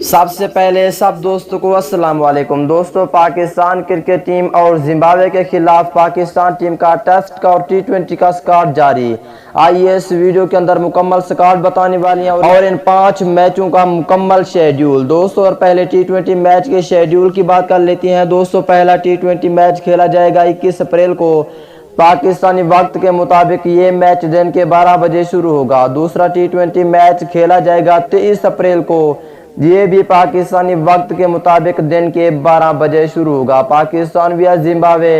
سب سے پہلے سب دوستوں کو السلام علیکم دوستوں۔ پاکستان کرکٹ ٹیم اور زمباوے کے خلاف پاکستان ٹیم کا ٹیسٹ کا اور ٹی20 کا سکواڈ جاری۔ آئیے اس ویڈیو کے اندر مکمل سکواڈ بتانے والی ہیں اور ان 5 میچوں کا مکمل شیڈیول دوستوں۔ اور پہلے ٹی20 میچ کے شیڈیول کی بات کر لیتے ہیں دوستوں۔ پہلا ٹی20 میچ کھیلا جائے گا 21 اپریل کو پاکستانی وقت کے مطابق۔ یہ میچ دن کے 12 بجے شروع ہوگا۔ دوسرا ٹی20 میچ کھیلا جائے گا 23 اپریل کو۔ یہ بھی پاکستانی وقت کے مطابق دن کے 12 بجے شروع ہوگا۔ پاکستان ویا زمباوے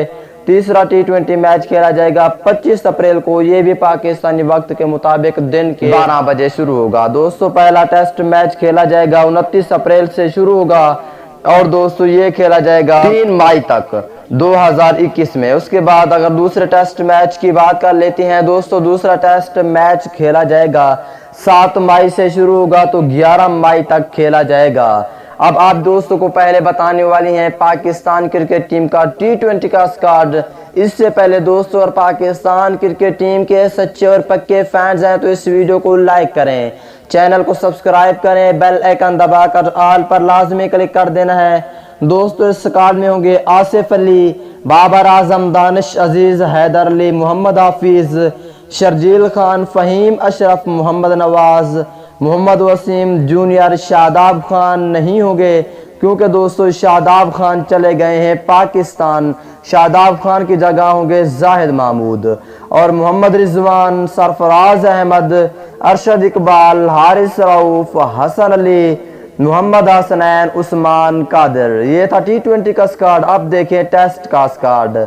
تیسرا ٹی20 میچ کھیلا جائے گا 25 اپریل کو۔ یہ بھی پاکستانی وقت کے مطابق دن کے 12 بجے شروع ہوگا۔ دوستو پہلا ٹیسٹ میچ کھیلا جائے گا 29 اپریل سے شروع ہوگا اور دوستو یہ کھیلا جائے گا 3 مئی تک 2021 میں۔ اس کے بعد اگر دوسرے ٹیسٹ میچ کی بات کر لیتے ہیں دوستو، دوسرا ٹیسٹ میچ کھیلا جائے گا 7 مئی سے شروع ہوگا تو 11 مئی تک کھیلا جائے گا۔ اب آپ دوستوں کو پہلے بتانے والی ہیں پاکستان کرکٹ ٹیم کا ٹی20 کا سکواڈ۔ اس سے پہلے دوستوں اور پاکستان کرکٹ ٹیم کے سچے اور پکے فینز ہیں تو اس ویڈیو کو لائک کریں، چینل کو سبسکرائب کریں، بیل آئیکن دبا کر آل پر لازمی کلک کر دینا ہے۔ دوستو اس سکواڈ میں ہوں گے آصف علی، بابر اعظم، دانش عزیز، حیدر علی، محمد حافظ، شرجیل خان، فہیم اشرف، محمد نواز، محمد وسیم جونیئر۔ شاداب خان نہیں ہوں گے کیونکہ دوستو شاداب خان چلے گئے ہیں پاکستان۔ شاداب خان کی جگہ ہوں گے زاہد محمود اور محمد رضوان، سرفراز احمد، ارشد اقبال، حارث رؤوف، حسن علی، محمد حسنین، عثمان قادر۔ یہ تھا ٹی20 کا سکواڈ۔ اب دیکھیں ٹیسٹ کا سکواڈ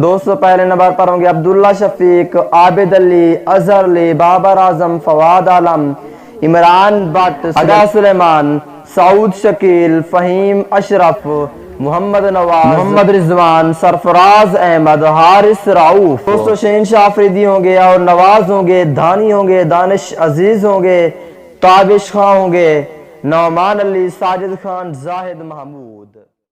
دوستو۔ پہلے نمبر پر ہوں گے عبداللہ شفیق، عابد علی، اظہر علی، بابر اعظم، فواد عالم، عمران بٹ، ادا سلیمان، سعود شکیل، فہیم اشرف، محمد نواز، محمد رضوان، سرفراز احمد، حارث رؤوف۔ دوستو شہنشاہ آفریدی ہوں گے اور نواز ہوں گے، دھانی ہوں گے، دانش عزیز ہوں گے، تابش خان ہوں گے، نعمان علی، ساجد خان، زاہد محمود۔